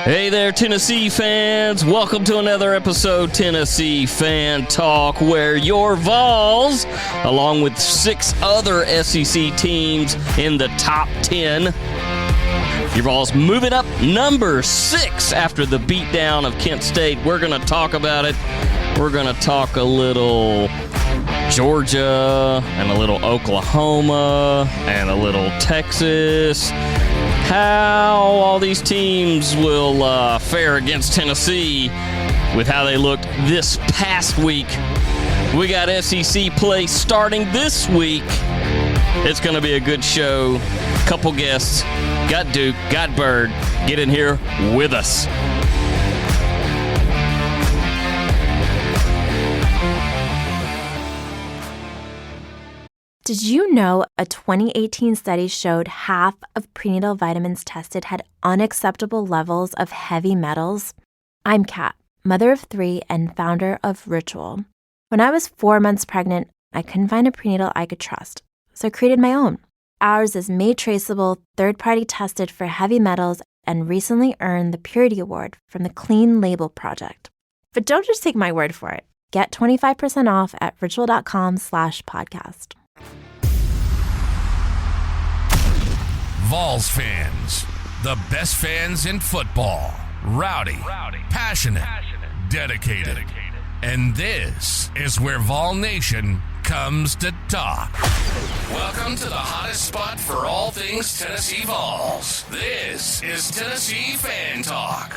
Hey there, Tennessee fans. Welcome to another episode, Tennessee Fan Talk, where your Vols, along with 6 other SEC teams in the top 10, your Vols moving up number 6 after the beatdown of Kent State. We're going to talk about it. We're going to talk a little Georgia and a little Oklahoma and a little Texas. How all these teams will fare against Tennessee with how they looked this past week. We got SEC play starting this week. It's going to be a good show. Couple guests. Got Duke, got Byrd. Get in here with us. Did you know a 2018 study showed half of prenatal vitamins tested had unacceptable levels of heavy metals? I'm Kat, mother of 3 and founder of Ritual. When I was 4 months pregnant, I couldn't find a prenatal I could trust, so I created my own. Ours is made traceable, third-party tested for heavy metals, and recently earned the Purity Award from the Clean Label Project. But don't just take my word for it. Get 25% off at ritual.com/podcast. Vols fans, the best fans in football. Rowdy, passionate, dedicated. And this is where Vol Nation comes to talk. Welcome to the hottest spot for all things Tennessee Vols. This is Tennessee Fan Talk,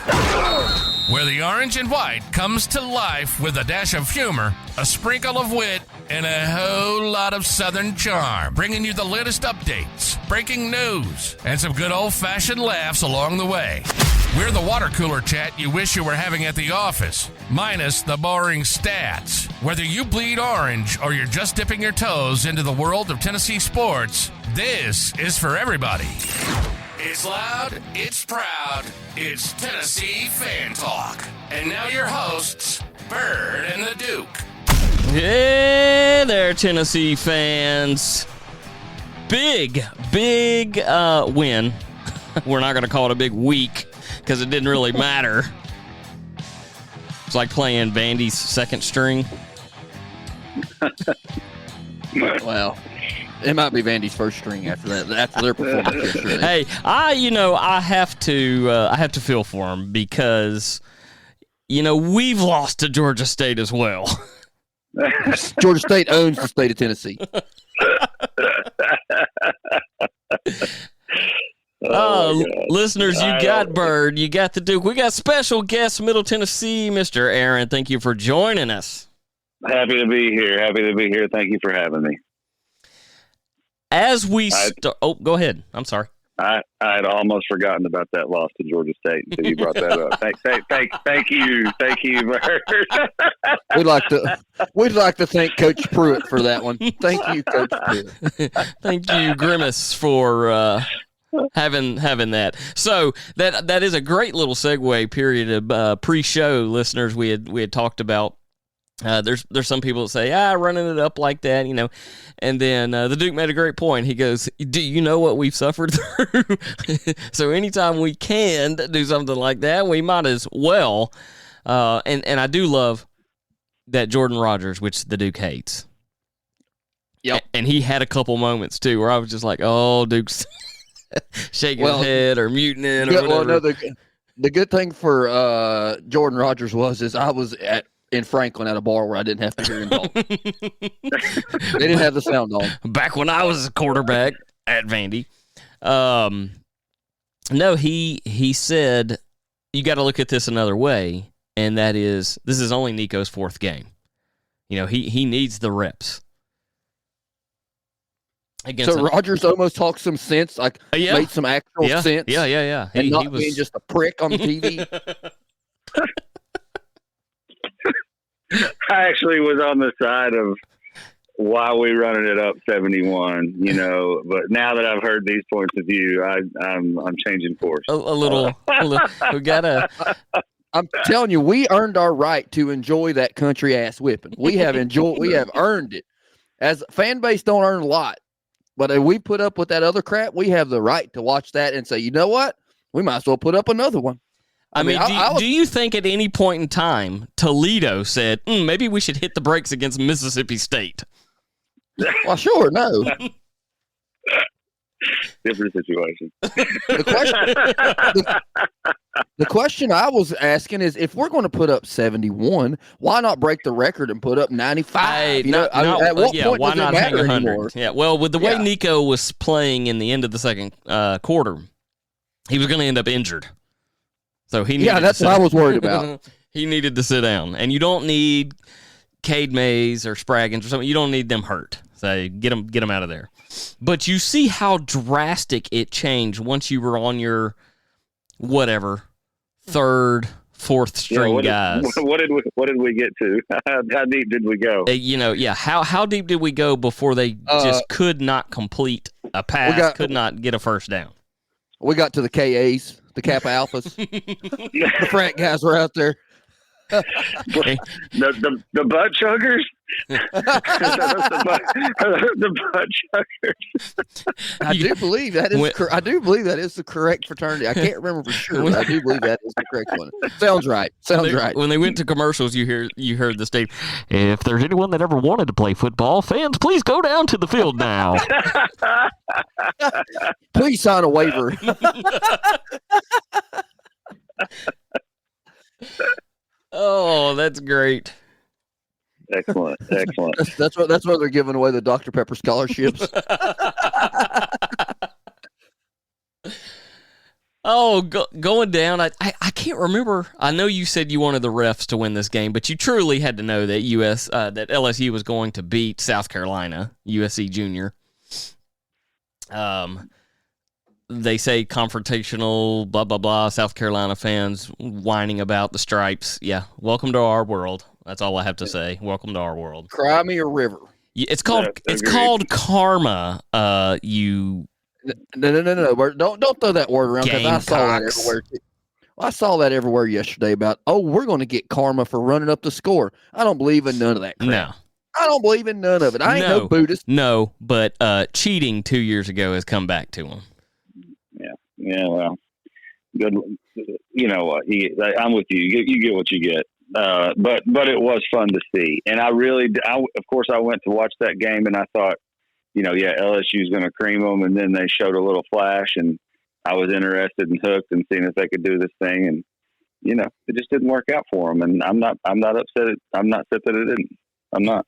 where the orange and white comes to life with a dash of humor, a sprinkle of wit, and a whole lot of Southern charm, bringing you the latest updates, breaking news, and some good old-fashioned laughs along the way. We're the water cooler chat you wish you were having at the office, minus the boring stats. Whether you bleed orange or you're just dipping your toes into the world of Tennessee sports, this is for everybody. It's loud, it's proud, it's Tennessee Fan Talk. And now your hosts, Byrd and the Duke. Hey there, Tennessee fans. Big win. We're not going to call it a big week because it didn't really matter. It's like playing Vandy's second string. Well, it might be Vandy's first string after that. After their performance yesterday. Hey, I have to feel for them because we've lost to Georgia State as well. Georgia State owns the state of Tennessee. Listeners, you got Byrd, you got the Duke. We got special guest, Middle Tennessee, Mr. Aaron. Thank you for joining us. Happy to be here. Thank you for having me. As we start, go ahead. I'm sorry. I had almost forgotten about that loss to Georgia State until you brought that up. Thank you, Byrd. We'd like to thank Coach Pruitt for that one. Thank you, Coach Pruitt. Thank you, Grimace, for having that. So that is a great little segue period of pre-show, listeners. We had talked about. There's some people that say, running it up like that, and then the Duke made a great point. He goes, do you know what we've suffered through? So anytime we can do something like that, we might as well. And I do love that Jordan Rodgers, which the Duke hates. Yep. And he had a couple moments too where I was just like, oh, Duke's shaking his head or muting it or whatever. Well, no, the good thing for Jordan Rodgers is I was in Franklin at a bar where I didn't have to hear him talk. They didn't have the sound on. Back when I was a quarterback at Vandy. No, he said, you got to look at this another way, and that is, this is only Nico's 4th game. He needs the reps. So Rodgers almost talked some sense, made some actual sense. Yeah. He was being just a prick on the TV. I actually was on the side of why we running it up 71, but now that I've heard these points of view, I'm changing course. A little. We gotta. I'm telling you, we earned our right to enjoy that country ass whipping. We have earned it. As a fan base, don't earn a lot, but if we put up with that other crap, we have the right to watch that and say, you know what, we might as well put up another one. I mean, do you think at any point in time Toledo said, maybe we should hit the brakes against Mississippi State? Well, sure, no. Different situation. The question I was asking is, if we're going to put up 71, why not break the record and put up 95? At what point why does not it hang matter 100? anymore? Yeah, well, with the way Nico was playing in the end of the second quarter, he was going to end up injured. So he needed that's what I was worried about. He needed to sit down, and you don't need Cade Mays or Spraggins or something. You don't need them hurt. So get them out of there. But you see how drastic it changed once you were on your third, fourth string guys. What did we get to? How deep did we go? How deep did we go before they just could not complete a pass, could not get a first down? We got to the KAs, the Kappa Alphas. The frat guys were out there. The butt chuggers. the butt chuggers. I do believe that is the correct fraternity. I can't remember for sure, but I do believe that is the correct one. Sounds right. Right. When they went to commercials, you heard the statement, if there's anyone that ever wanted to play football, fans, please go down to the field now. Please sign a waiver. Oh, that's great. Excellent. That's why they're giving away the Dr. Pepper scholarships. Going down, I can't remember. I know you said you wanted the refs to win this game, but you truly had to know that that LSU was going to beat South Carolina, USC Junior. They say confrontational, blah, blah, blah, South Carolina fans whining about the stripes. Yeah, welcome to our world. That's all I have to say. Welcome to our world. Cry me a river. Yeah, it's called karma. No. Don't throw that word around, because I saw that everywhere. I saw that everywhere yesterday about, we're going to get karma for running up the score. I don't believe in none of that crap. No. I don't believe in none of it. I ain't no Buddhist. No, but cheating 2 years ago has come back to him. Yeah, well, good. You know what? I'm with you. You get what you get. But it was fun to see, and of course, I went to watch that game, and I thought, LSU's going to cream them, and then they showed a little flash, and I was interested and hooked and seeing if they could do this thing, and it just didn't work out for them, and I'm not upset. I'm not upset that it didn't. I'm not.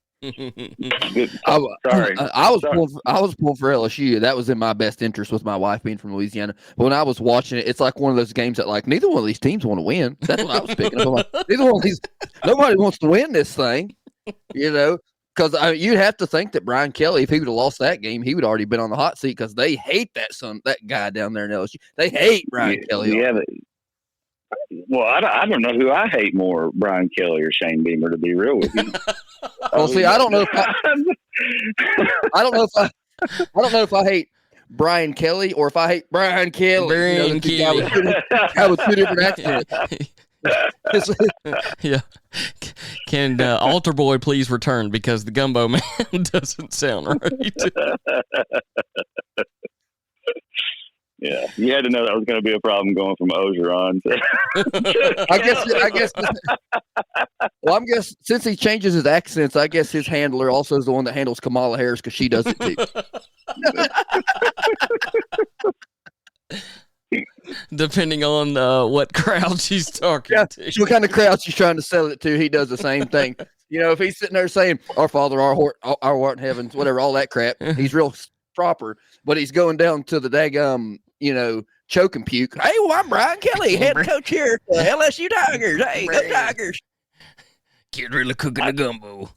Sorry. I was pulling for LSU. That was in my best interest with my wife being from Louisiana. But when I was watching it, it's like one of those games that neither one of these teams want to win. That's what I was picking up. Neither one of these. Nobody wants to win this thing, because you'd have to think that Brian Kelly, if he would have lost that game, he would have already been on the hot seat, because they hate that guy down there in LSU. They hate Brian Kelly. Yeah. Well, I don't know who I hate more, Brian Kelly or Shane Beamer, to be real with you. Well, see, I don't know if I hate Brian Kelly or if I hate Brian Kelly. Brian Kelly. Guy with two different accents. Yeah. Can Altar Boy please return, because the Gumbo Man doesn't sound right. Yeah, you had to know that was going to be a problem going from Ogeron. I guess. Well, I'm guessing since he changes his accents, I guess his handler also is the one that handles Kamala Harris, because she does it too. Depending on what crowd she's talking to. What kind of crowd she's trying to sell it to, he does the same thing. If he's sitting there saying, "Our Father, our art in heavens," whatever, all that crap, he's real proper. But he's going down to the daggum, choke and puke. Hey, well, I'm Brian Kelly, head coach here, LSU Tigers. Hey, go Tigers! Get really cooking the gumbo.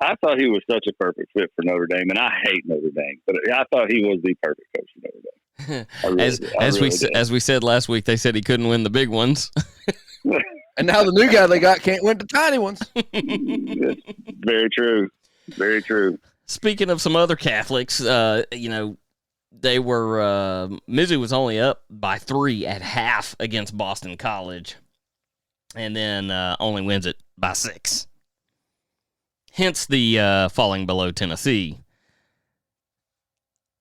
I thought he was such a perfect fit for Notre Dame, and I hate Notre Dame, but I thought he was the perfect coach for Notre Dame. As we said last week, they said he couldn't win the big ones. And now the new guy they got can't win the tiny ones. Very true. Very true. Speaking of some other Catholics, they were Mizzou was only up by 3 at half against Boston College, and then only wins it by 6. Hence the falling below Tennessee.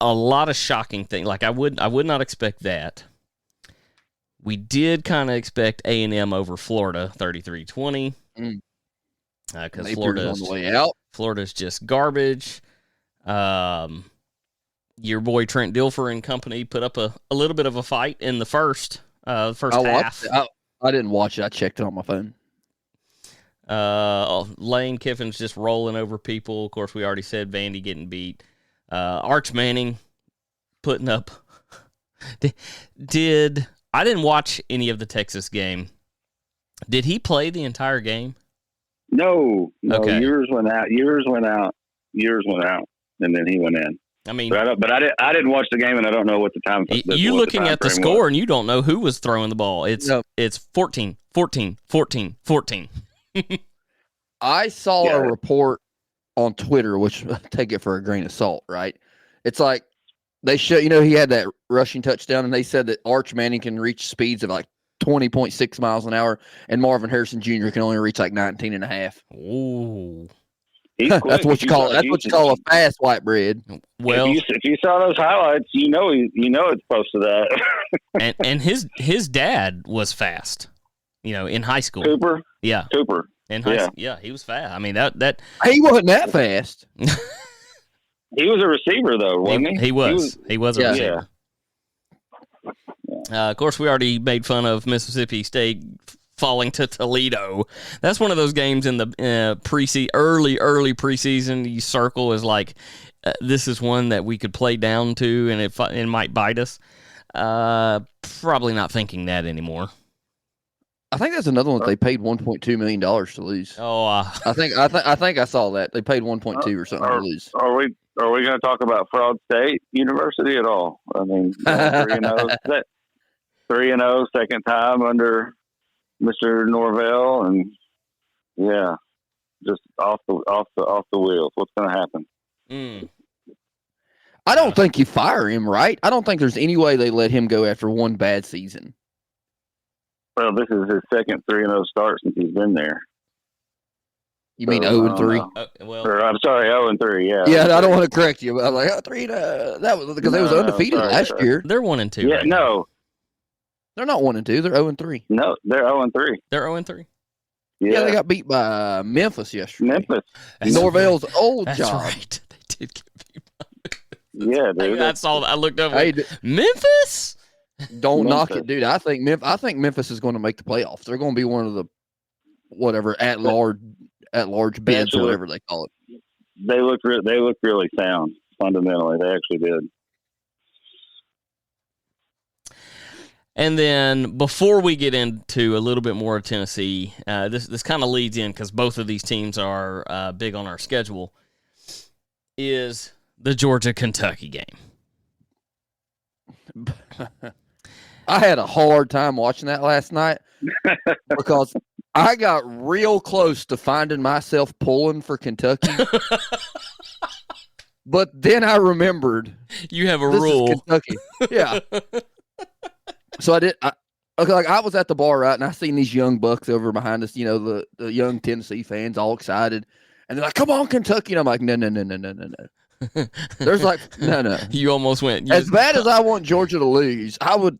A lot of shocking things. I would not expect that. We did kind of expect A&M over Florida, 33-20. Because Florida's on the way out. Florida's just garbage. Your boy Trent Dilfer and company put up a little bit of a fight in the first half. I didn't watch it. I checked it on my phone. Lane Kiffin's just rolling over people. Of course, we already said Vandy getting beat. Arch Manning putting up. I didn't watch any of the Texas game. Did he play the entire game? No. Okay. Yours went out, and then he went in. I mean, but I didn't watch the game, and I don't know what the time. You looking at the score, and you don't know who was throwing the ball. It's 14, 14, 14, 14. I saw a report on Twitter, which take it for a grain of salt, right? It's like they show, he had that rushing touchdown, and they said that Arch Manning can reach speeds of like 20.6 miles an hour, and Marvin Harrison Jr. can only reach like 19 and a half. Ooh. That's what you call it. That's what you call a fast white bread. Well, if you saw those highlights, it's close to that. and his dad was fast, in high school. Cooper. Yeah. Cooper. In high school. Yeah, he was fast. I mean that he wasn't that fast. He was a receiver though, wasn't he? He was a receiver. Yeah. Of course, we already made fun of Mississippi State falling to Toledo. That's one of those games in the early preseason. You circle as like this is one that we could play down to, and it might bite us. Probably not thinking that anymore. I think that's another one that they paid $1.2 million to lose. Oh, I think I saw that they paid 1.2 or something to lose. Are we going to talk about Fraud State University at all? I mean, 3-0, second time under Mr. Norvell, and just off the wheels. What's going to happen? I don't think you fire him, right? I don't think there's any way they let him go after one bad season. Well, this is his second 3-0 start since he's been there. You mean 0-3? I'm sorry, 0-3. Yeah. Yeah, I don't want to correct you, but I'm like 3-0. That was because they was undefeated last year. They're 1-2. Yeah, right no, they're not 1-2. They're 0-3. no, they're 0-3. They're 0-3. Yeah, they got beat by Memphis yesterday. Memphis. Norvell's old That's job. Right. They did get beat by Yeah, dude. I looked over. Hey, Memphis? don't knock it, dude. I think Memphis is going to make the playoffs. They're going to be one of the at large bids or whatever they call it. They look really sound fundamentally. They actually did. And then before we get into a little bit more of Tennessee, this kind of leads in because both of these teams are big on our schedule, is the Georgia-Kentucky game. I had a hard time watching that last night because I got real close to finding myself pulling for Kentucky. But then I remembered you have a this rule. Is Kentucky. Yeah. So I was at the bar, right, and I seen these young bucks over behind us, the young Tennessee fans all excited. And they're like, come on, Kentucky. And I'm like, no. There's like, no. You almost went. As bad as I want Georgia to lose, I would.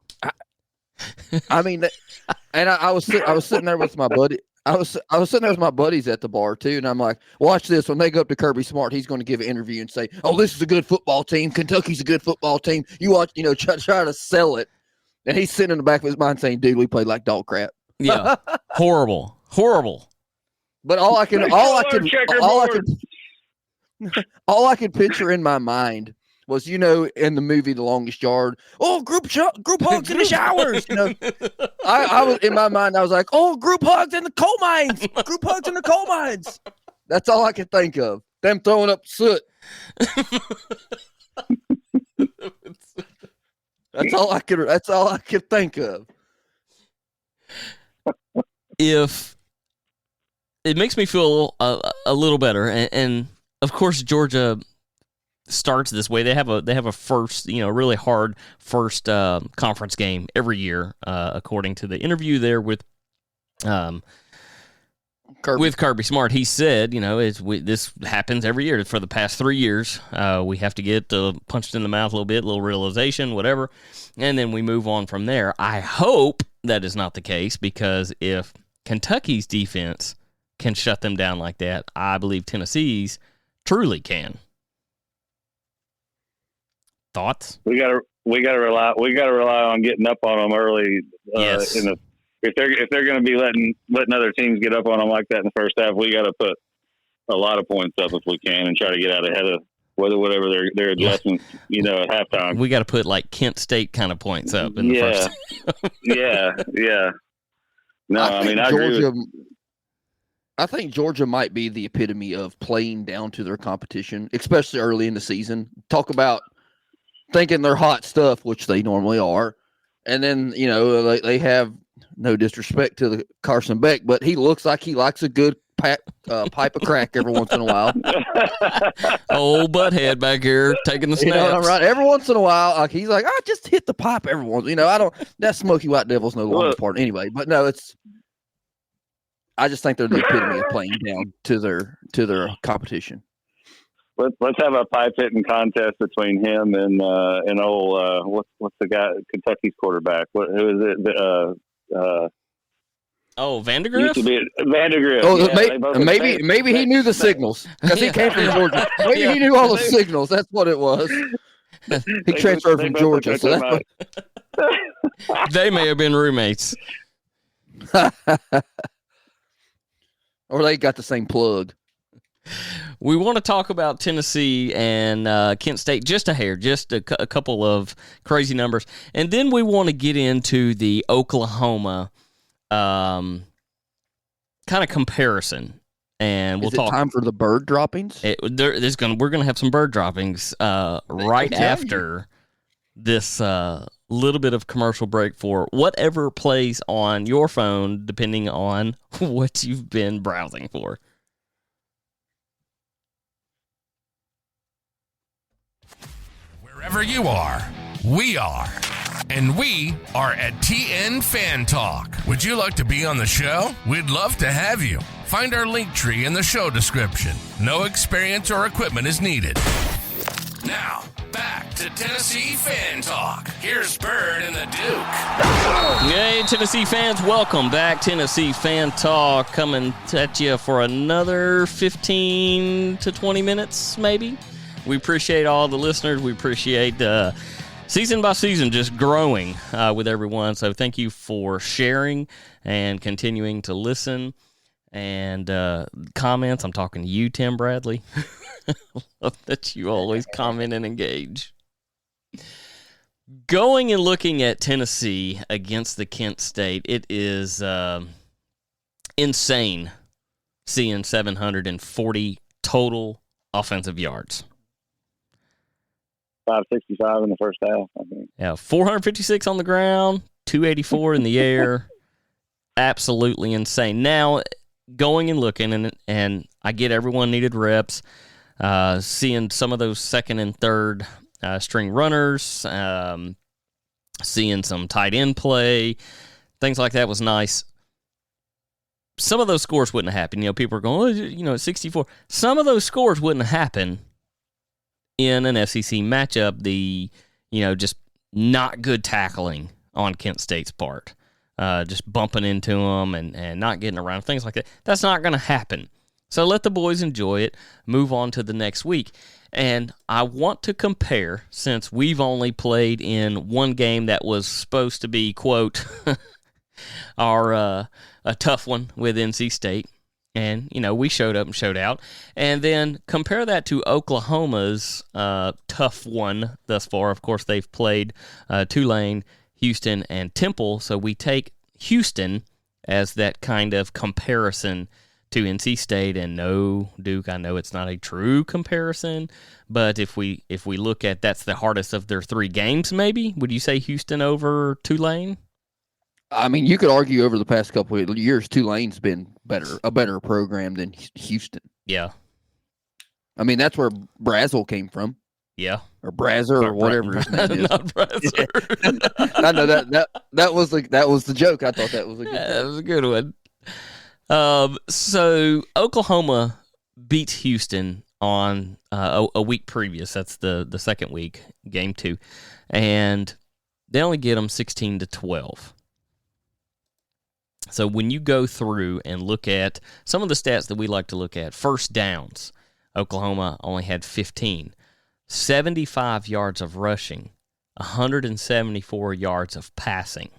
I mean, and I was sitting there with my buddy. I was sitting there with my buddies at the bar too, and I'm like, watch this. When they go up to Kirby Smart, he's going to give an interview and say, "Oh, this is a good football team. Kentucky's a good football team." You watch, try to sell it, and he's sitting in the back of his mind saying, "Dude, we played like dog crap." Yeah, horrible. But all I could picture in my mind was, in the movie The Longest Yard, group hugs in the showers. I was in my mind. I was like, group hugs in the coal mines. Group hugs in the coal mines. That's all I could think of. Them throwing up soot. That's all I could think of. If it makes me feel a little better, and of course Georgia starts this way. They have a first, really hard first conference game every year, according to the interview there with Kirby Smart. He said, this happens every year for the past 3 years. We have to get punched in the mouth a little bit, a little realization, whatever, and then we move on from there. I hope that is not the case, because if Kentucky's defense can shut them down like that, I believe Tennessee's truly can. Thoughts? We gotta rely on getting up on them early. Yes. If they're going to be letting other teams get up on them like that in the first half, we got to put a lot of points up if we can and try to get out ahead of whatever their adjustments. At halftime. We got to put like Kent State kind of points up in the first. Yeah. No, I mean, I think Georgia might be the epitome of playing down to their competition, especially early in the season. Talk about thinking they're hot stuff, which they normally are. And then, they have, no disrespect to the Carson Beck, but he looks like he likes a good pipe of crack every once in a while. Old butthead back here taking the snaps. You know what I'm right? Every once in a while, like he's like, just hit the pipe every once. That Smoky White Devil's no longer part anyway. But no, I just think they're the epitome of playing down to their competition. Let's have a pipe hitting contest between him and what's the guy, Kentucky's quarterback? Who is it? Vandergriff? Used to be Vandergriff. Oh, maybe he knew the signals because he came from Georgia. Maybe he knew all the signals. That's what it was. He transferred from Georgia. So they may have been roommates. Or they got the same plug. We want to talk about Tennessee and Kent State just a hair, just a couple of crazy numbers. And then we want to get into the Oklahoma kind of comparison. And we'll talk. Time for the Byrd droppings? We're going to have some Byrd droppings right after this little bit of commercial break for whatever plays on your phone, depending on what you've been browsing for. Wherever you are, we are. And we are at TN Fan Talk. Would you like to be on the show? We'd love to have you. Find our link tree in the show description. No experience or equipment is needed. Now, back to Tennessee Fan Talk. Here's Byrd and the Duke. Hey, Tennessee fans, welcome back. Tennessee Fan Talk coming at you for another 15 to 20 minutes, maybe. We appreciate all the listeners. We appreciate season by season just growing with everyone. So thank you for sharing and continuing to listen. And comments, I'm talking to you, Tim Bradley. Love that you always comment and engage. Going and looking at Tennessee against the Kent State, it is insane seeing 740 total offensive yards. 565 in the first half, I think. Yeah, 456 on the ground, 284 in the air. Absolutely insane. Now, going and looking, and I get everyone needed reps, seeing some of those second and third string runners, seeing some tight end play, things like that was nice. Some of those scores wouldn't happen. People are going, 64. Some of those scores wouldn't happen in an SEC matchup. Just not good tackling on Kent State's part. Just bumping into them and not getting around, things like that. That's not going to happen. So let the boys enjoy it, move on to the next week. And I want to compare, since we've only played in one game that was supposed to be, quote, a tough one with NC State. And, we showed up and showed out. And then compare that to Oklahoma's tough one thus far. Of course, they've played Tulane, Houston, and Temple. So we take Houston as that kind of comparison to NC State. And no, Duke, I know it's not a true comparison, but if we look at that's the hardest of their three games, maybe, would you say Houston over Tulane? I mean, you could argue over the past couple of years, Tulane's been a better program than Houston. Yeah. I mean, that's where Brazel came from. Yeah. Or Brazer or whatever his name is. Not Brazer. I know that was the joke. I thought that was a good that was a good one. So Oklahoma beats Houston on a week previous. That's the second week, game 2. And they only get them 16-12. So when you go through and look at some of the stats that we like to look at, first downs, Oklahoma only had 15, 75 yards of rushing, 174 yards of passing.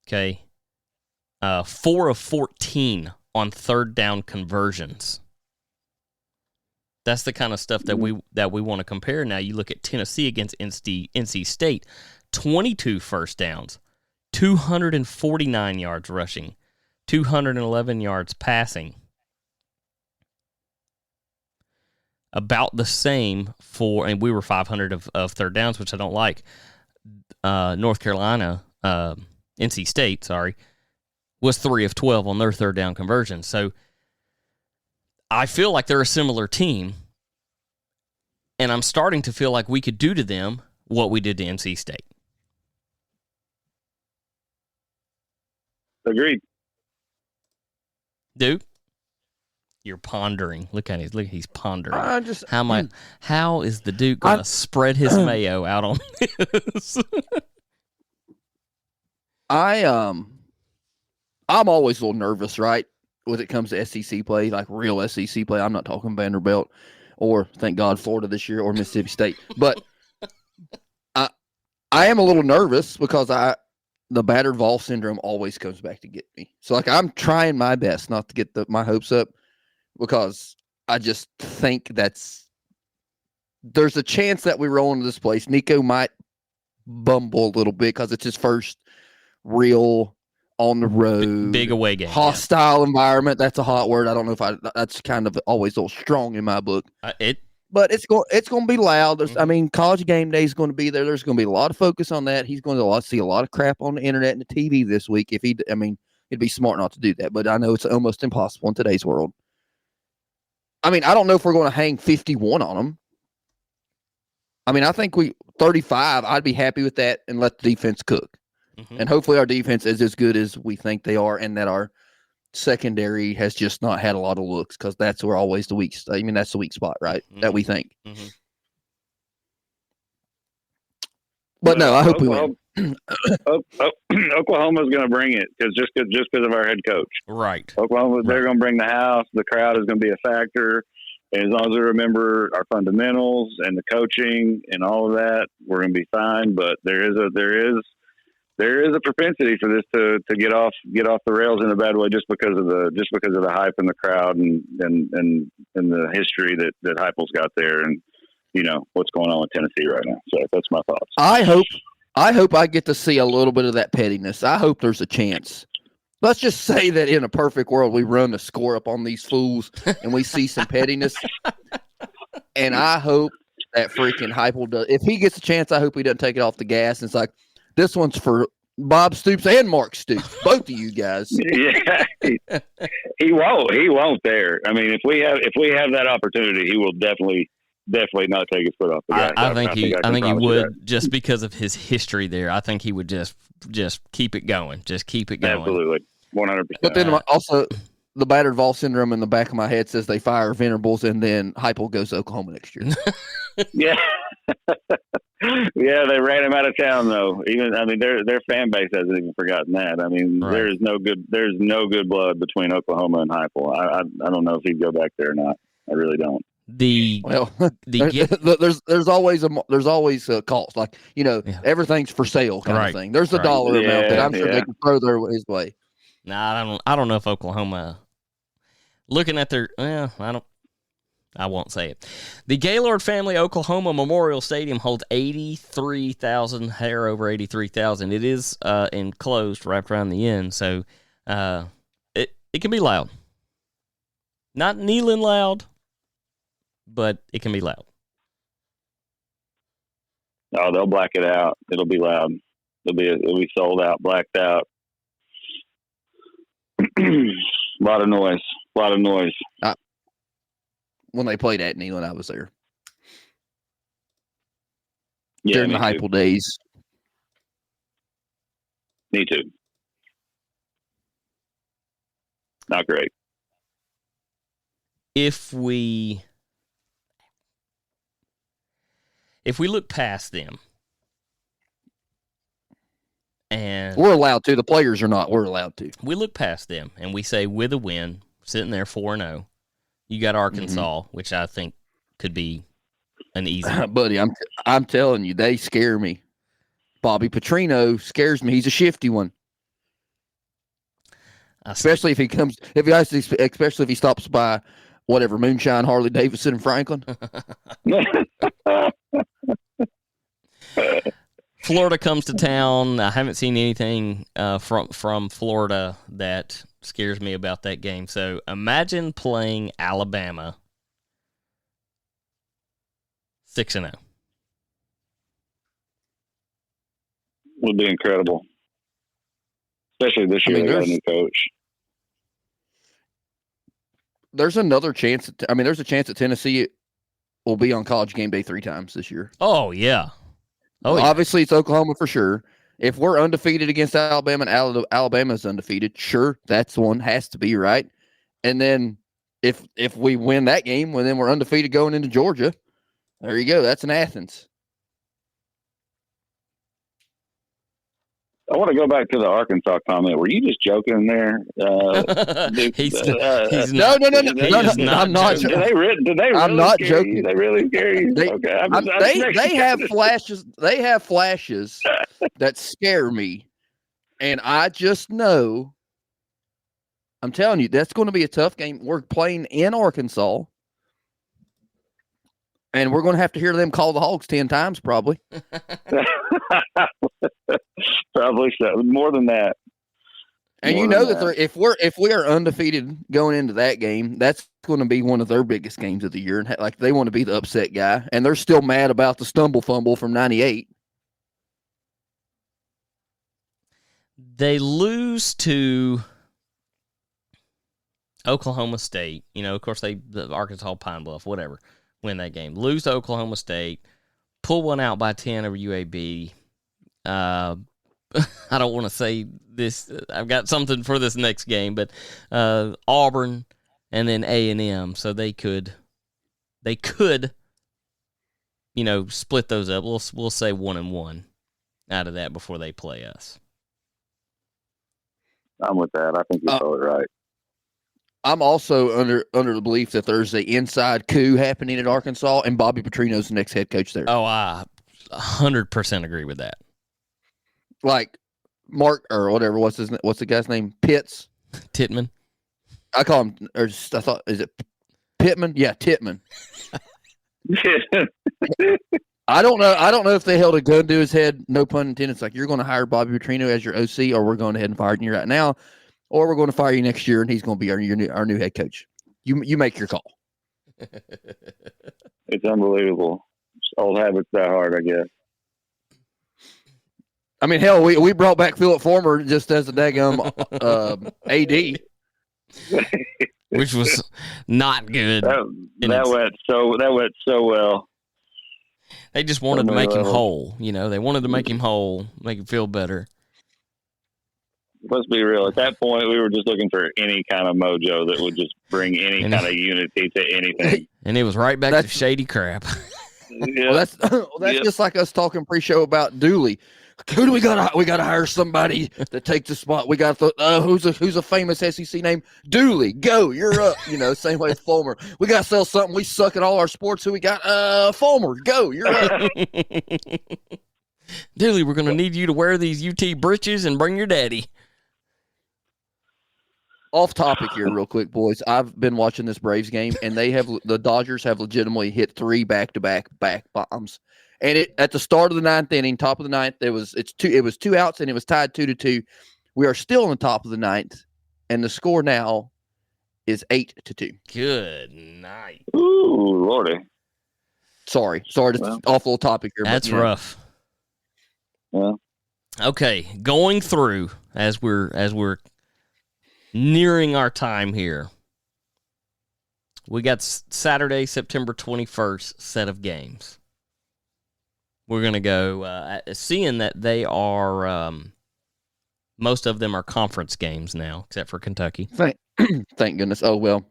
Okay. 4 of 14 on third down conversions. That's the kind of stuff that we want to compare. Now you look at Tennessee against NC State, 22 first downs, 249 yards rushing, 211 yards passing. About the same for, and we were 500 of third downs, which I don't like. North Carolina, NC State, was 3 of 12 on their third down conversion. So I feel like they're a similar team, and I'm starting to feel like we could do to them what we did to NC State. Agreed. Duke, you're pondering. Look at he's pondering. Just how is the Duke going to spread his mayo out on this? I'm always a little nervous, right, when it comes to SEC play, like real SEC play. I'm not talking Vanderbilt or, thank God, Florida this year or Mississippi State. But I am a little nervous because the battered Vol syndrome always comes back to get me. So, like, I'm trying my best not to get my hopes up because I just think there's a chance that we roll into this place. Nico might bumble a little bit because it's his first real on the road, big away game, hostile environment. That's a hot word. I don't know if that's kind of always a little strong in my book. But it's going to be loud. I mean, college game day is going to be there. There's going to be a lot of focus on that. He's going to see a lot of crap on the internet and the TV this week. It'd be smart not to do that. But I know it's almost impossible in today's world. I mean, I don't know if we're going to hang 51 on them. I mean, I think 35. I'd be happy with that and let the defense cook. Mm-hmm. And hopefully our defense is as good as we think they are, and that our secondary has just not had a lot of looks, because that's where always the weak. I mean, that's the weak spot, right? Mm-hmm. That we think. Mm-hmm. But no, I hope we win. Oklahoma's going to bring it just because of our head coach. Right. Oklahoma, they're going to bring the house. The crowd is going to be a factor. And as long as we remember our fundamentals and the coaching and all of that, we're going to be fine. But there is a propensity for this to get off the rails in a bad way just because of the hype in the crowd and the history that Heupel's got there, and you know what's going on with Tennessee right now. So that's my thoughts. I hope I get to see a little bit of that pettiness. I hope there's a chance. Let's just say that in a perfect world we run the score up on these fools and we see some pettiness. And I hope that freaking Heupel does. If he gets a chance, I hope he doesn't take it off the gas. And it's like, this one's for Bob Stoops and Mark Stoops, both of you guys. Yeah, he won't there. I mean, if we have that opportunity, he will definitely not take his foot off the gas. I think he would, just because of his history there. I think he would just keep it going. Just keep it going. Absolutely, 100%. But then also, the battered Vol syndrome in the back of my head says they fire Venables and then Heupel goes to Oklahoma next year. Yeah. Yeah, they ran him out of town though. Their fan base hasn't even forgotten that. I mean, right. There's no good blood between Oklahoma and Heupel. I don't know if he'd go back there or not. I really don't. There's always a cost, like, you know, everything's for sale kind of thing. There's a dollar amount that I'm sure they can throw his way. Nah, I don't know if Oklahoma, looking at their, I won't say it. The Gaylord Family Oklahoma Memorial Stadium holds 83,000, hair over 83,000. It is enclosed wrapped around the end, so it can be loud. Not kneeling loud, but it can be loud. Oh, they'll black it out. It'll be loud. It'll be sold out, blacked out. A lot of noise. When they played at Neyland, I was there. Yeah, during the Heupel days. Me too. Not great. If we look past them And we're allowed to. The players are not. We're allowed to. we look past them and we say, with a win, sitting there 4-0, you got Arkansas, which I think could be an easy. Buddy, I'm telling you, they scare me. Bobby Petrino scares me. He's a shifty one. Especially if he stops by whatever Moonshine, Harley Davidson, and Franklin. Florida comes to town. I haven't seen anything from Florida that scares me about that game. So imagine playing Alabama 6-0. Would be incredible, especially this year. They got a new coach. There's another chance. There's a chance that Tennessee will be on College Game Day 3 times this year. Oh yeah. Obviously, it's Oklahoma for sure. If we're undefeated against Alabama and Alabama's undefeated, sure, that's one has to be right. And then if we win that game, well, then we're undefeated going into Georgia. There you go. That's in Athens. I want to go back to the Arkansas comment. Were you just joking there? He's No. not I'm not. Did they really I'm not scare joking. You? They really scare you? Okay. They have flashes. They have flashes that scare me, and I just know. I'm telling you, that's going to be a tough game. We're playing in Arkansas, and we're going to have to hear them call the Hogs 10 times, probably. Probably so. More than that. And you know that if we are undefeated going into that game, that's going to be one of their biggest games of the year. And like they want to be the upset guy, and they're still mad about the stumble fumble from '98. They lose to Oklahoma State. Of course, the Arkansas Pine Bluff, whatever, win that game. Lose to Oklahoma State, pull one out by 10 over UAB. I don't want to say this. I've got something for this next game, but Auburn and then A&M, so they could, split those up. We'll say 1-1 out of that before they play us. I'm with that. I think you're totally right. I'm also under the belief that there's an inside coup happening at Arkansas, and Bobby Petrino's the next head coach there. Oh, I 100% agree with that. Like Mark or whatever, what's the guy's name? Pitts? Tittman. I call him, or just, I thought, is it Pittman? Yeah, Tittman. I don't know if they held a gun to his head, no pun intended. It's like, you're going to hire Bobby Petrino as your OC, or we're going ahead and fire you right now, or we're going to fire you next year, and he's going to be our new head coach. You make your call. It's unbelievable. Old habits die hard, I guess. I mean, hell, we brought back Philip Former just as a daggum AD. Which was not good. That went so well. They just wanted to make him whole. They wanted to make him whole, make him feel better. Let's be real. At that point, we were just looking for any kind of mojo that would just bring any kind of unity to anything. And it was right back to shady crap. Yeah. Well, that's just like us talking pre-show about Dooley. Who do we got? We got to hire somebody that takes the spot. We got who's a famous SEC name? Dooley. Go, you're up. Same way with Fulmer. We got to sell something. We suck at all our sports. Who we got? Fulmer. Go, you're up. Dooley, we're gonna need you to wear these UT britches and bring your daddy. Off topic here, real quick, boys. I've been watching this Braves game, and the Dodgers have legitimately hit 3 back-to-back bombs. And at the start of the 9th inning, top of the 9th, it was 2 outs, and it was tied 2-2. We are still on the top of the 9th, and the score now is 8-2. Good night. Ooh, Lordy. Sorry, to off a little topic here. That's rough. Well, okay, going through as we're nearing our time here. We got Saturday, September 21st set of games. We're going to go, seeing that they are, most of them are conference games now, except for Kentucky. Thank goodness. Oh, well.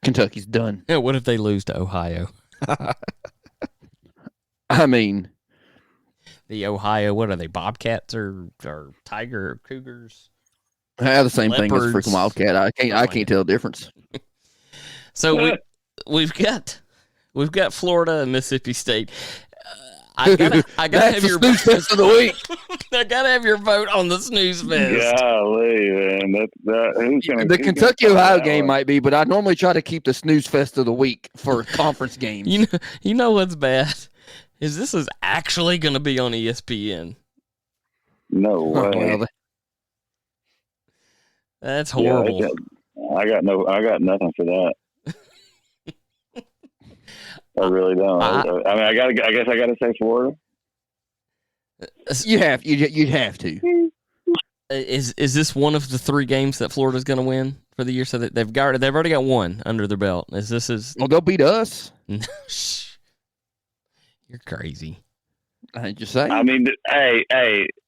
Kentucky's done. Yeah, what if they lose to Ohio? I mean, The Ohio, what are they, Bobcats or Tiger or Cougars? I have the same thing as Leopards. freaking Wildcat. I can't tell the difference. So we've got Florida and Mississippi State. I gotta have your snooze fest of the week. I gotta have your vote on the snooze fest. Golly, man, The Kentucky Ohio game might be, but I normally try to keep the snooze fest of the week for conference games. You know what's bad is this is actually going to be on ESPN. No way. Well, That's horrible. Yeah, I got nothing for that. I really don't. I guess I gotta say Florida. you'd have to. Is this one of the 3 games that Florida's going to win for the year? So that they've already got one under their belt. Well, they'll beat us. You're crazy. I just saying. I mean, hey,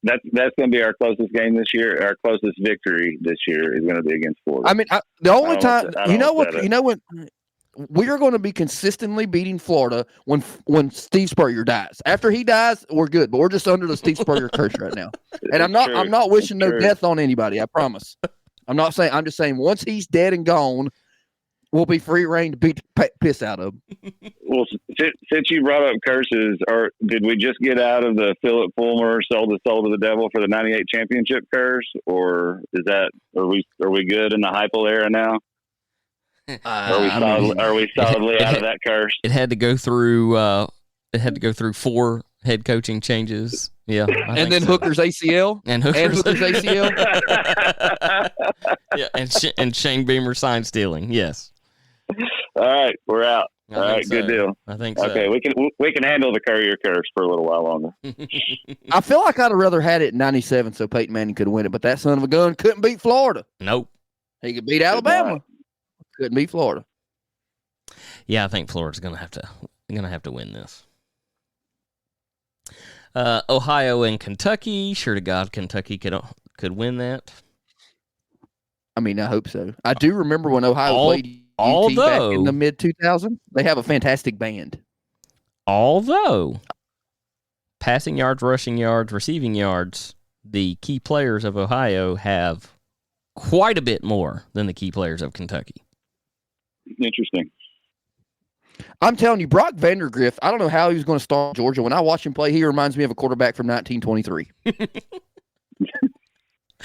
that's going to be our closest game this year. Our closest victory this year is going to be against Florida. I mean, the only time you know what we are going to be consistently beating Florida when Steve Spurrier dies. After he dies, we're good, but we're just under the Steve Spurrier curse right now. And I'm not wishing no death on anybody. I promise. I'm just saying once he's dead and gone, we'll be free reign to beat the piss out of him. Well, since you brought up curses, did we just get out of the Philip Fulmer sold the soul to the devil for the '98 championship curse, or are we good in the Heupel era now? Are we solidly out of that curse? It had to go through 4 head coaching changes. Yeah, and then Hooker's ACL and Hooker's ACL. Yeah, and Shane Beamer sign stealing. Yes. All right, we're out. All right, good deal. I think so. Okay, we can handle the Courier curse for a little while longer. I feel like I'd have rather had it in '97 so Peyton Manning could win it, but that son of a gun couldn't beat Florida. Nope. He could beat Alabama. Couldn't beat Florida. Yeah, I think Florida's gonna have to win this. Ohio and Kentucky. Sure to God, Kentucky could win that. I mean, I hope so. I do remember when Ohio played UT back in the mid-2000s. They have a fantastic band. Although passing yards, rushing yards, receiving yards, the key players of Ohio have quite a bit more than the key players of Kentucky. Interesting. I'm telling you, Brock Vandergrift, I don't know how he was going to start Georgia. When I watch him play, he reminds me of a quarterback from 1923.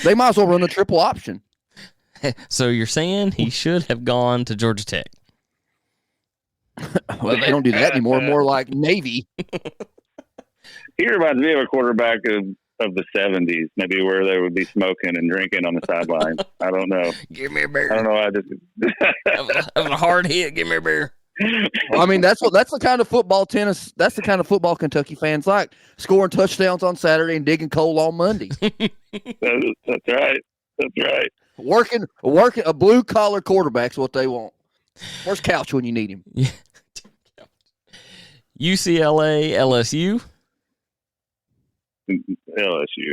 They might as well run a triple option. So you're saying he should have gone to Georgia Tech? Well, they don't do that anymore. More like Navy. He reminds me of a quarterback of the 70s, maybe where they would be smoking and drinking on the sideline. I don't know. Give me a beer. I don't know. Having a hard hit. Give me a beer. I mean, that's the kind of football that's the kind of football Kentucky fans like, scoring touchdowns on Saturday and digging coal on Monday. That's right. Working a blue collar quarterback's what they want. Where's Couch when you need him? Yeah. UCLA, LSU. LSU.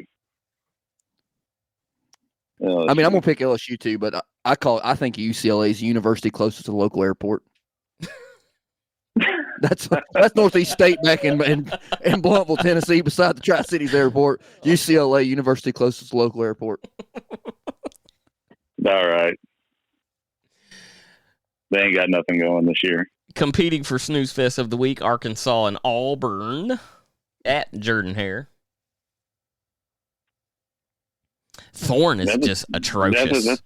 I mean, I'm gonna pick LSU too, but I think UCLA is the university closest to the local airport. That's Northeast State back in Bluntville, Tennessee, beside the Tri-Cities Airport. UCLA, university closest to the local airport. All right. They ain't got nothing going this year. Competing for Snooze Fest of the Week, Arkansas and Auburn at Jordan-Hare. Thorne is just atrocious.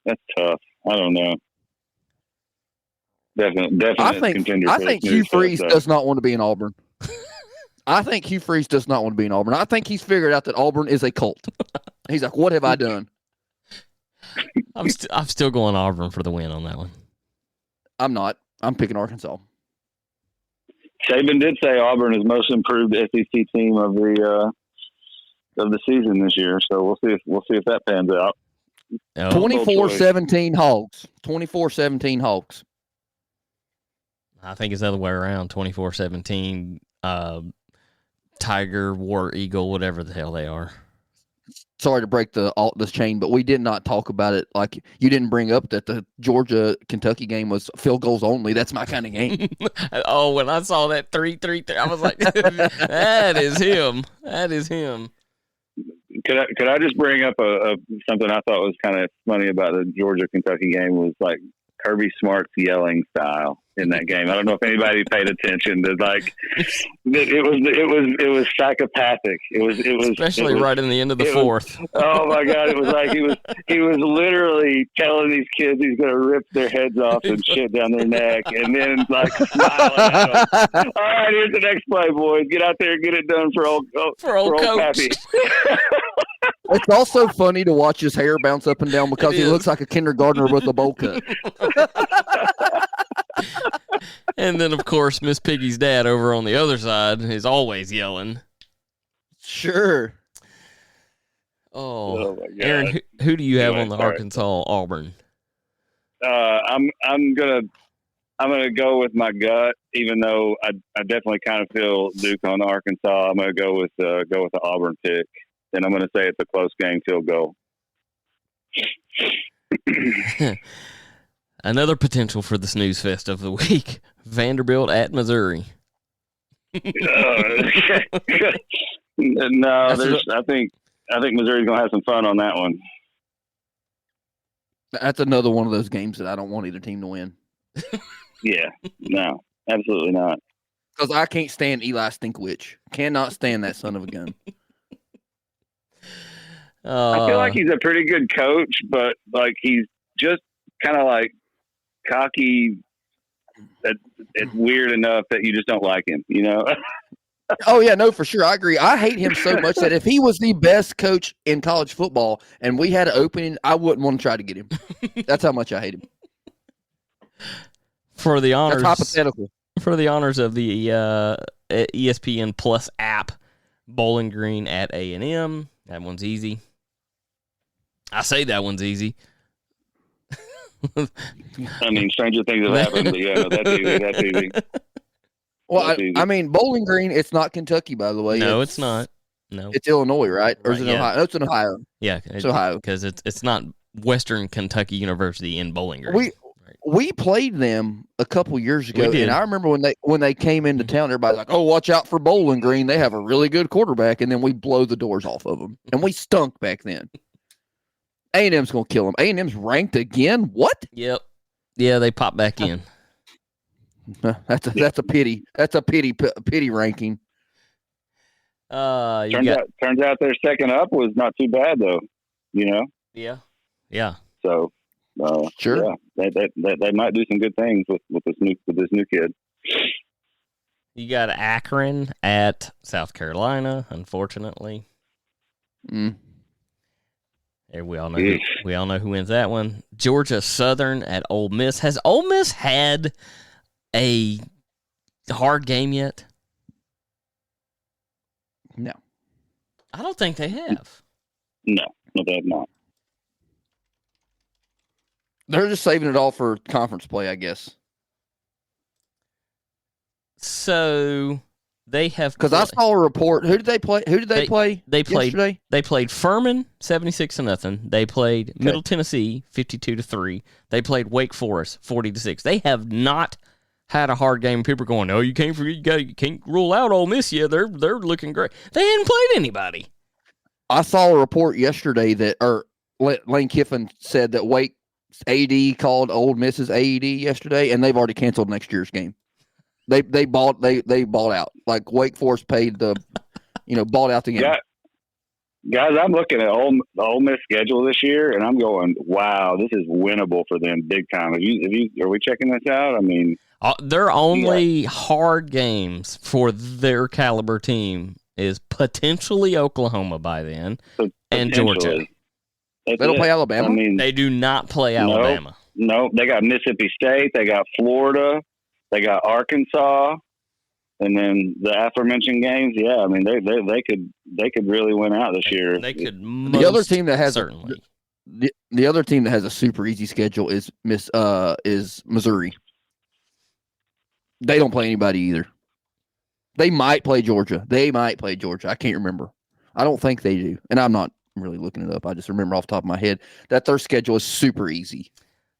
That's tough. I don't know. Definitely. I think Hugh Freeze does not want to be in Auburn. I think Hugh Freeze does not want to be in Auburn. I think he's figured out that Auburn is a cult. He's like, what have I done? I'm still going Auburn for the win on that one. I'm not. I'm picking Arkansas. Saban did say Auburn is most improved SEC team of the season this year. So we'll see if that pans out. 24-17 Hogs. 24-17 Hogs. I think it's the other way around. 24-17 Tiger, War Eagle, whatever the hell they are. sorry to break this chain, but we did not talk about it. Like, you didn't bring up that the Georgia Kentucky game was field goals only. That's my kind of game. Oh, when I saw that 3-3, I was like, that is him. That is him. Could I just bring up something I thought was kind of funny about the Georgia Kentucky game was like Kirby Smart's yelling style in that game. I don't know if anybody paid attention to like it was psychopathic. It was especially right in the end of the fourth. Oh my God! It was like he was literally telling these kids he's going to rip their heads off and shit down their neck, and then like smiling at them. All right, here's the next play, boys. Get out there and get it done for old Coach. Pappy. It's also funny to watch his hair bounce up and down because he looks like a kindergartner with a bowl cut. And then, of course, Miss Piggy's dad over on the other side is always yelling. Sure. Oh my God. Aaron, who do you have on the Arkansas Auburn? I'm gonna go with my gut, even though I definitely kind of feel Duke on Arkansas. I'm gonna go with the Auburn pick, and I'm gonna say it's a close game, field goal. Another potential for the snooze fest of the week: Vanderbilt at Missouri. No, I think Missouri's gonna have some fun on that one. That's another one of those games that I don't want either team to win. Yeah, no, absolutely not. Because I can't stand Eli Stinkwich. Cannot stand that son of a gun. I feel like he's a pretty good coach, but like he's just kind of like cocky. That it's weird enough that you just don't like him, you know? Oh, yeah, no, for sure. I agree. I hate him so much that if he was the best coach in college football and we had an opening, I wouldn't want to try to get him. That's how much I hate him. For the honors, that's hypothetical. For the honors of the ESPN Plus app, Bowling Green at A&M. That one's easy. I say that one's easy. I mean, stranger things have happened, but yeah, no, that's easy. That's easy. Well, I mean, Bowling Green, it's not Kentucky, by the way. No, it's not. No. It's Illinois, right? Or is it yeah. Ohio? No, it's in Ohio. Yeah, it's Ohio. Because it's not Western Kentucky University in Bowling Green. We played them a couple years ago, and I remember when they came into town, everybody's like, "Oh, watch out for Bowling Green! They have a really good quarterback." And then we blow the doors off of them, and we stunk back then. A&M's gonna kill them. A&M's ranked again. What? Yep. Yeah, they pop back in. That's a pity. That's a pity ranking. Turns out their second up was not too bad though. You know. Yeah. Yeah. So. Sure. Yeah, they might do some good things with this new kid. You got Akron at South Carolina, unfortunately. Mm. There we all know who wins that one. Georgia Southern at Ole Miss. Has Ole Miss had a hard game yet? No. I don't think they have. No, they have not. They're just saving it all for conference play, I guess. So they have, because I saw a report. Who did they play? They played yesterday? They played Furman 76-0. They played Middle Tennessee 52-3. They played Wake Forest 40-6. They have not had a hard game. People are going, "Oh, you can't forget, you can't rule out Ole Miss yet. They're looking great." They hadn't played anybody. I saw a report yesterday that Lane Kiffin said that Wake AD called Ole Miss's AED yesterday, and they've already canceled next year's game. They bought out. Like Wake Forest paid bought out the game. Guys, I'm looking at the Ole Miss schedule this year, and I'm going, wow, this is winnable for them big time. Are we checking this out? I mean, their only hard games for their caliber team is potentially Oklahoma by then and Georgia. They don't play Alabama? I mean, they do not play Alabama. No, they got Mississippi State. They got Florida. They got Arkansas. And then the aforementioned games, yeah, I mean, they could really win out this year. They could. The other team that has certainly. The other team that has a super easy schedule is Missouri. They don't play anybody either. They might play Georgia. I can't remember. I don't think they do, and I'm not really looking it up. I just remember off the top of my head that their schedule is super easy,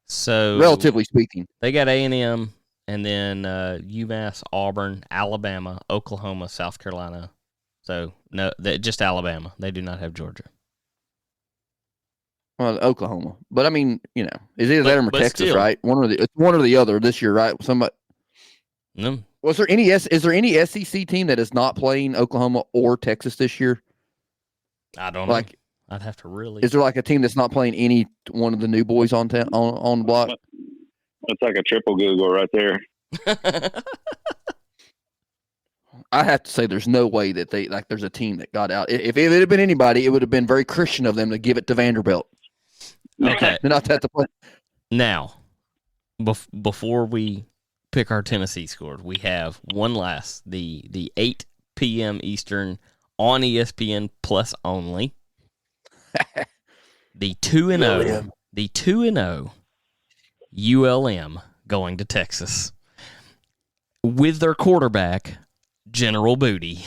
So relatively speaking. they got A&M and then UMass, Auburn, Alabama, Oklahoma, South Carolina. So no, just Alabama. They do not have Georgia. Well, Oklahoma, but I mean, you know, is either that or But Texas, still. right? It's one or the other this year, right? Somebody. No, Is there any SEC team that is not playing Oklahoma or Texas this year? I don't know. Like, I'd have to really. is there like a team that's not playing any one of the new boys on the block? It's like a triple Google right there. I have to say, there's no way that there's a team that got out. If it had been anybody, it would have been very Christian of them to give it to Vanderbilt. Okay. Not that the play. Now, before we pick our Tennessee scores, we have one last, the 8 p.m. Eastern on ESPN Plus only. The 2-0, the 2-0 ULM going to Texas with their quarterback General Booty.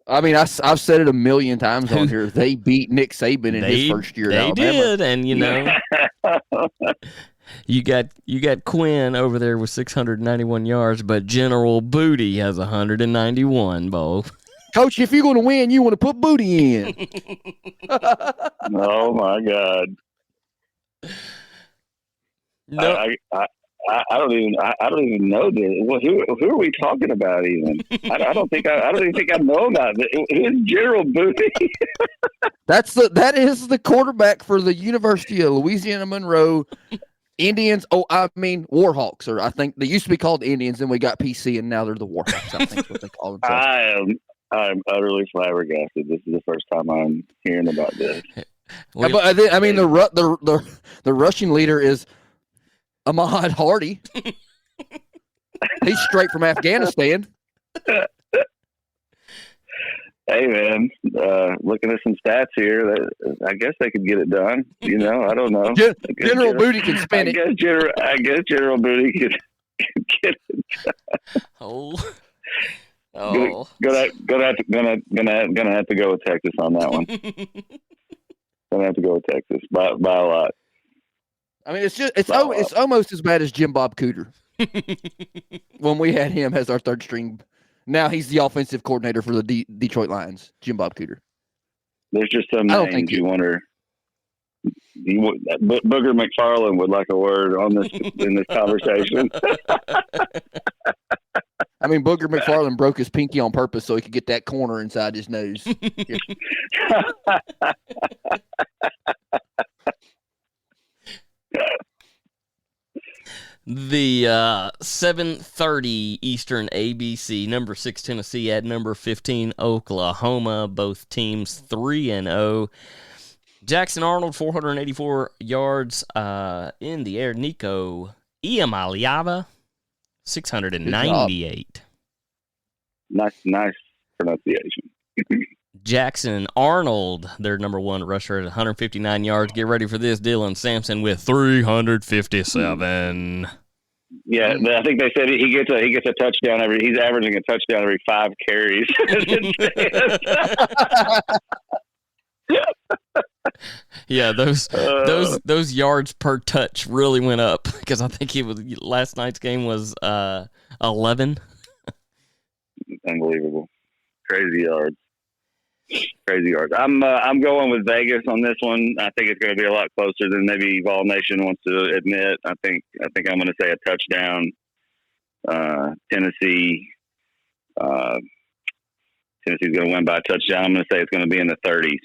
I mean, I've said it a million times on here. They beat Nick Saban in his first year at Alabama. They did, and you know, you got Quinn over there with 691 yards, but General Booty has 191. Bo, Coach, if you're going to win, you want to put Booty in. Oh my God! no, I don't even know this. Well, who are we talking about? Even I don't think I know about it. Who's General Booty? That is the quarterback for the University of Louisiana Monroe Indians. Oh, I mean Warhawks, or I think they used to be called Indians, and we got PC, and now they're the Warhawks. I think is what they call themselves. I'm utterly flabbergasted. This is the first time I'm hearing about this. But I mean the rushing leader is Ahmad Hardy. He's straight from Afghanistan. Hey man, looking at some stats here, I guess they could get it done. You know, I don't know. General Booty can spin it. I guess General Booty could get it done. Gonna have to go with Texas on that one. Gonna have to go with Texas by a lot. I mean, it's almost as bad as Jim Bob Cooter when we had him as our third string. Now he's the offensive coordinator for the Detroit Lions, Jim Bob Cooter. There's just some names you wonder. Booger McFarland would like a word on this in this conversation. I mean, Booger McFarland broke his pinky on purpose so he could get that corner inside his nose. The 7:30 Eastern ABC, number 6 Tennessee at number 15 Oklahoma. Both teams 3-0. Jackson Arnold 484 yards in the air. Nico Iamaleava 698. Nice pronunciation. Jackson Arnold, their number one rusher at 159 yards. Get ready for this. Dylan Sampson with 357. Yeah, I think they said he gets a touchdown he's averaging a touchdown every 5 carries. Yeah, those yards per touch really went up because I think last night's game was 11. Unbelievable. Crazy yards. I'm going with Vegas on this one. I think it's going to be a lot closer than maybe Vol Nation wants to admit. I think I'm going to say a touchdown. Tennessee. Tennessee's going to win by a touchdown. I'm going to say it's going to be in the 30s.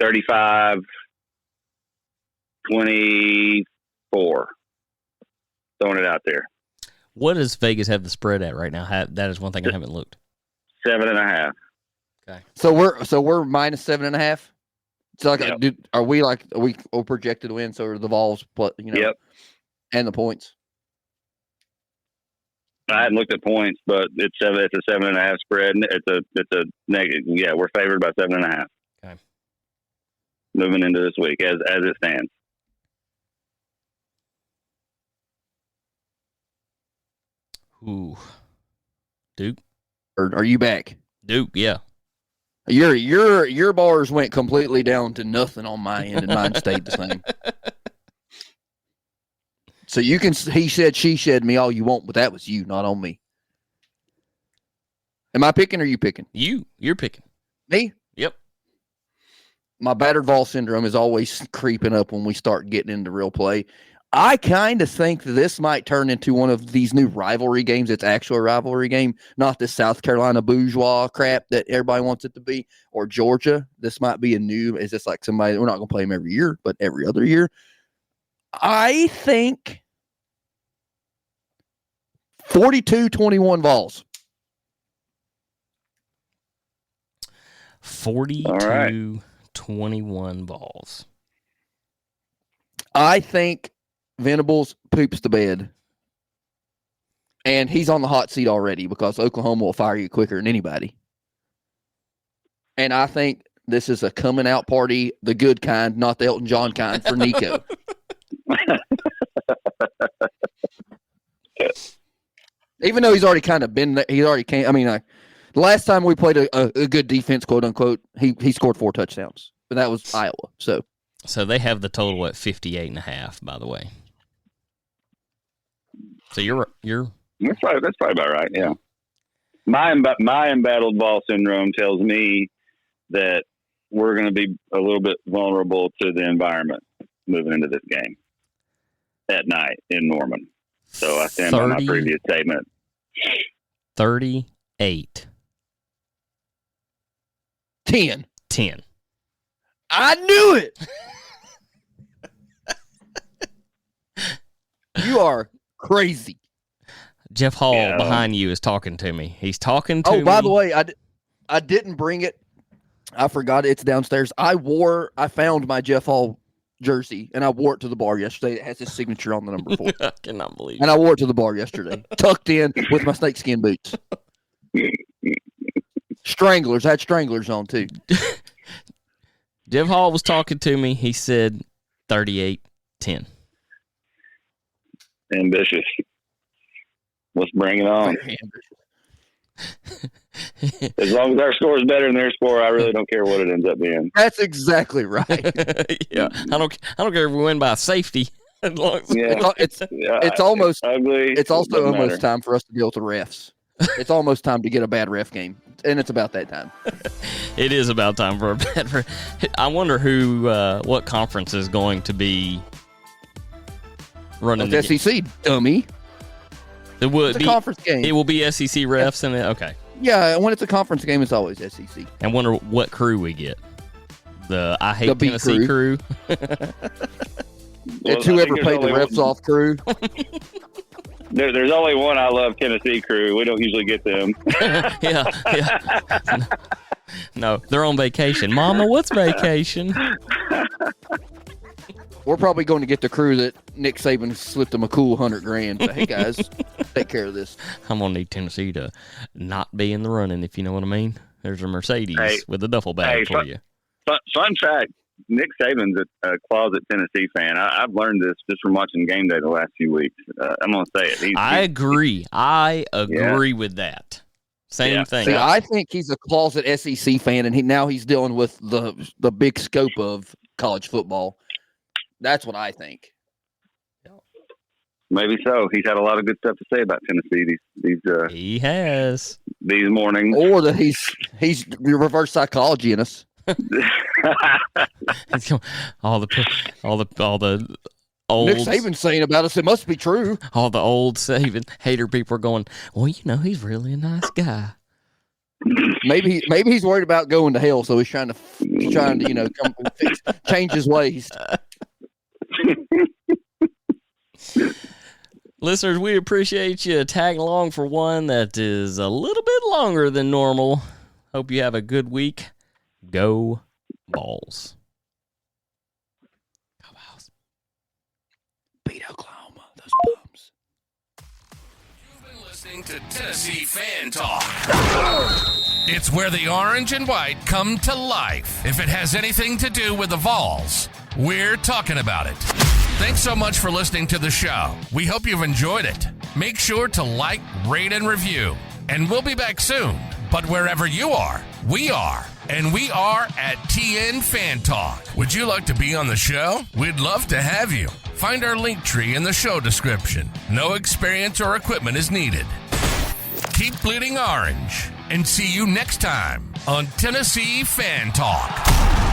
35-24. Throwing it out there. What does Vegas have the spread at right now? That is one thing I haven't looked. 7.5. Okay. So we're minus 7.5. So like, Yep. are we projected to win? So are the Vols, Yep. And the points. I hadn't looked at points, but it's a 7.5 spread. It's a negative. Yeah, we're favored by 7.5. Okay. Moving into this week as it stands. Ooh. Duke. Or are you back? Duke, yeah. Your bars went completely down to nothing on my end, and mine stayed the same. So you can, he said, she said me all you want, but that was you, not on me. Am I picking or you picking? You're picking. Me? Yep. My battered Vol syndrome is always creeping up when we start getting into real play. I kind of think that this might turn into one of these new rivalry games. It's actually a rivalry game, not this South Carolina bourgeois crap that everybody wants it to be, or Georgia. This might be a new, is this like somebody, we're not going to play them every year, but every other year. I think 42-21 Vols. 42-21 Vols. I think Venables poops the bed. And he's on the hot seat already because Oklahoma will fire you quicker than anybody. And I think this is a coming out party, the good kind, not the Elton John kind, for Nico. Even though he's already kind of been, he already came. I mean, the last time we played a good defense, quote unquote, he scored 4 touchdowns, but that was Iowa. So they have the total at 58.5, by the way. So you're that's probably about right. Yeah, my embattled Vol syndrome tells me that we're going to be a little bit vulnerable to the environment moving into this game at night in Norman. So I stand by my previous statement. 38. 10. I knew it. You are crazy. Jeff Hall behind you is talking to me. He's talking to me. Oh, by the way, I didn't bring it. I forgot it's downstairs. I found my Jeff Hall jersey, and I wore it to the bar yesterday. It has his signature on the number 4. I cannot believe it. And I wore it to the bar yesterday, tucked in with my snakeskin boots. Stranglers. I had stranglers on, too. Jeff Hall was talking to me. He said 38-10. Ambitious. Let's bring it on. As long as our score is better than their score, I really don't care what it ends up being. That's exactly right. Yeah, I don't care if we win by safety. It's almost ugly. It's also almost time for us to deal with the refs. It's almost time to get a bad ref game, and it's about that time. It is about time for a bad ref. I wonder what conference is going to be running the SEC, dummy. It would be a conference game. It will be SEC refs, and okay. Yeah, when it's a conference game, it's always SEC. I wonder what crew we get. The I Hate The B Tennessee crew. It's whoever paid the refs off crew. There's only one I Love Tennessee crew. We don't usually get them. Yeah. No, they're on vacation. Mama, what's vacation? We're probably going to get the crew that Nick Saban slipped them a cool $100,000. So, hey guys, take care of this. I'm gonna need Tennessee to not be in the running, if you know what I mean. There's a Mercedes with a duffel bag for you. Fun fact: Nick Saban's a closet Tennessee fan. I've learned this just from watching Game Day the last few weeks. I'm gonna say it. I agree with that. Same thing. See, I think he's a closet SEC fan, and now he's dealing with the big scope of college football. That's what I think. Maybe so. He's had a lot of good stuff to say about Tennessee he has these mornings. Or that he's reverse psychology in us. all the old Nick Saban saying about us, it must be true. All the old Saban hater people are going, well, he's really a nice guy. Maybe he's worried about going to hell, so he's trying to change his ways. Listeners, we appreciate you tagging along for one that is a little bit longer than normal. Hope you have a good week. Go Vols. Go Vols. Beat Oklahoma, those bums. You've been listening to Tennessee Fan Talk. It's where the orange and white come to life. If it has anything to do with the Vols, we're talking about it. Thanks so much for listening to the show. We hope you've enjoyed it. Make sure to like, rate, and review. And we'll be back soon. But wherever you are, we are. And we are at TN Fan Talk. Would you like to be on the show? We'd love to have you. Find our link tree in the show description. No experience or equipment is needed. Keep bleeding orange. And see you next time on Tennessee Fan Talk.